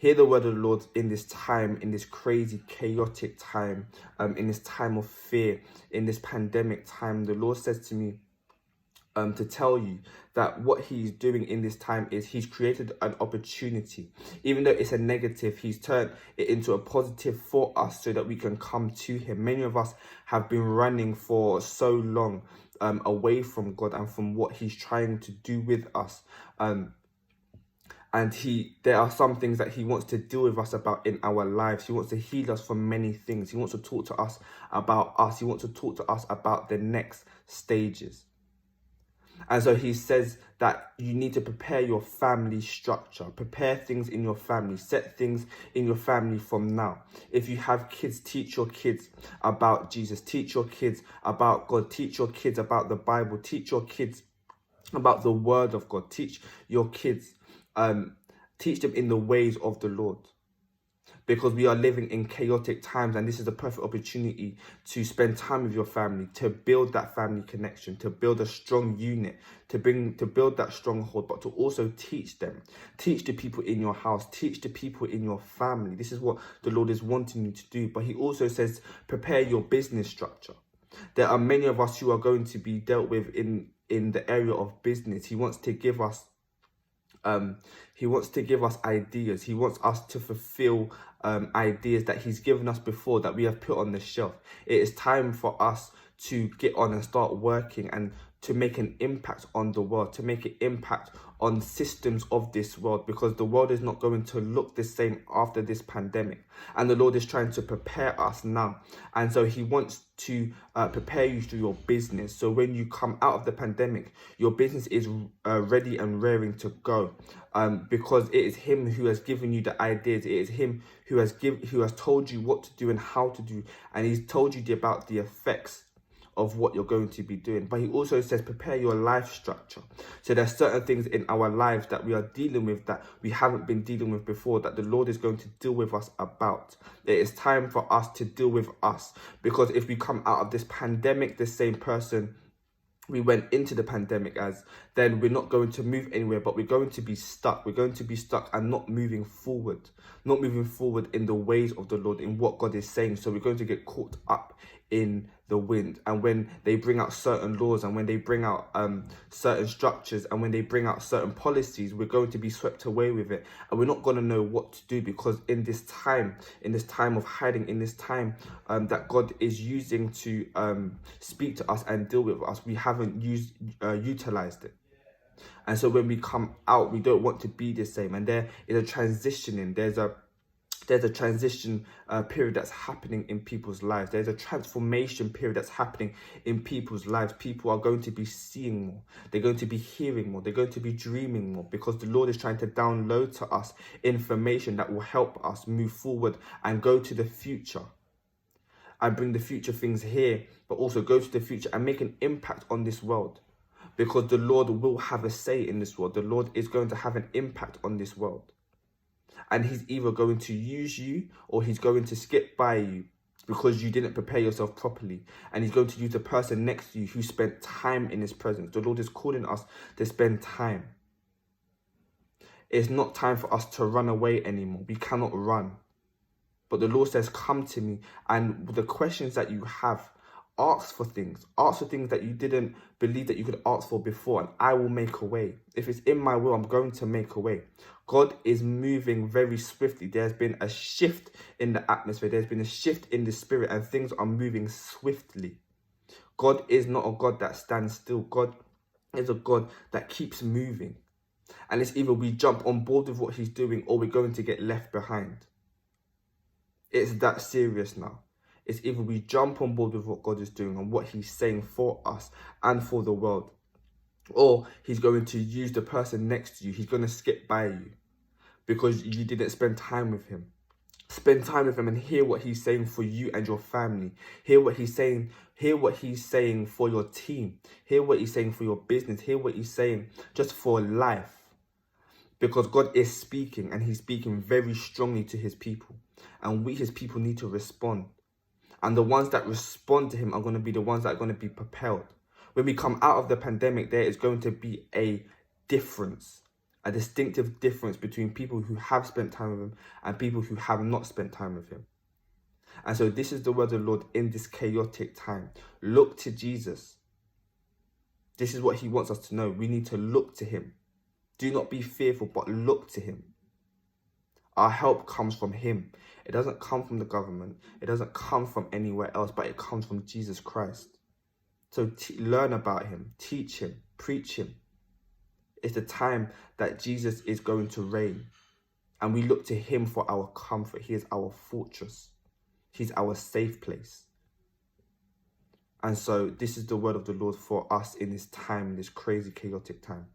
Hear the word of the Lord in this time, in this crazy, chaotic time, in this time of fear, in this pandemic time. The Lord says to me, to tell you that what he's doing in this time is he's created an opportunity. Even though it's a negative, he's turned it into a positive for us so that we can come to him. Many of us have been running for so long away from God and from what he's trying to do with us. And there are some things that he wants to deal with us about in our lives. He wants to heal us from many things. He wants to talk to us about us. He wants to talk to us about the next stages. And so he says that you need to prepare your family structure, prepare things in your family, set things in your family from now. If you have kids, teach your kids about Jesus, teach your kids about God, teach your kids about the Bible, teach your kids about the word of God, teach your kids, teach them in the ways of the Lord. Because we are living in chaotic times, and this is a perfect opportunity to spend time with your family, to build that family connection, to build a strong unit, to build that stronghold, but to also teach them. Teach the people in your house, teach the people in your family. This is what the Lord is wanting you to do. But he also says, prepare your business structure. There are many of us who are going to be dealt with in the area of business. He wants to give us ideas. He wants us to fulfill ideas that he's given us before that we have put on the shelf. It is time for us to get on and start working and to make an impact on the world, to make an impact on systems of this world, because the world is not going to look the same after this pandemic. And the Lord is trying to prepare us now. And so he wants to prepare you through your business. So when you come out of the pandemic, your business is ready and raring to go, because it is him who has given you the ideas. It is him who has told you what to do and how to do. And he's told you about the effects of what you're going to be doing. But he also says, prepare your life structure. So there's certain things in our lives that we are dealing with that we haven't been dealing with before, that the Lord is going to deal with us about. It is time for us to deal with us, because if we come out of this pandemic the same person we went into the pandemic as, then we're not going to move anywhere, but we're going to be stuck. We're going to be stuck and not moving forward in the ways of the Lord, in what God is saying. So we're going to get caught up in the wind. And when they bring out certain laws, and when they bring out certain structures, and when they bring out certain policies, we're going to be swept away with it, and we're not going to know what to do, because in this time of hiding, in this time that God is using to speak to us and deal with us, we haven't utilized it. And so when we come out, we don't want to be the same. And there is a transitioning. There's a transition period that's happening in people's lives. There's a transformation period that's happening in people's lives. People are going to be seeing more. They're going to be hearing more. They're going to be dreaming more, because the Lord is trying to download to us information that will help us move forward and go to the future and bring the future things here, but also go to the future and make an impact on this world, because the Lord will have a say in this world. The Lord is going to have an impact on this world. And he's either going to use you, or he's going to skip by you because you didn't prepare yourself properly. And he's going to use the person next to you who spent time in his presence. The Lord is calling us to spend time. It's not time for us to run away anymore. We cannot run. But the Lord says, come to me. And the questions that you have, ask for things. Ask for things that you didn't believe that you could ask for before, and I will make a way. If it's in my will, I'm going to make a way. God is moving very swiftly. There's been a shift in the atmosphere. There's been a shift in the spirit, and things are moving swiftly. God is not a God that stands still. God is a God that keeps moving. And it's either we jump on board with what he's doing, or we're going to get left behind. It's that serious now. It's either we jump on board with what God is doing and what he's saying for us and for the world, or he's going to use the person next to you. He's going to skip by you because you didn't spend time with him. Spend time with him and hear what he's saying for you and your family. Hear what he's saying. Hear what he's saying for your team. Hear what he's saying for your business. Hear what he's saying just for life. Because God is speaking, and he's speaking very strongly to his people. And we, his people, need to respond. And the ones that respond to him are going to be the ones that are going to be propelled. When we come out of the pandemic, there is going to be a difference. a distinctive difference between people who have spent time with him and people who have not spent time with him. And so this is the word of the Lord in this chaotic time. Look to Jesus. This is what he wants us to know. We need to look to him. Do not be fearful, but look to him. Our help comes from him. It doesn't come from the government. It doesn't come from anywhere else, but it comes from Jesus Christ. So learn about him, teach him, preach him. It's the time that Jesus is going to reign. And we look to him for our comfort. He is our fortress. He's our safe place. And so this is the word of the Lord for us in this time, in this crazy, chaotic time.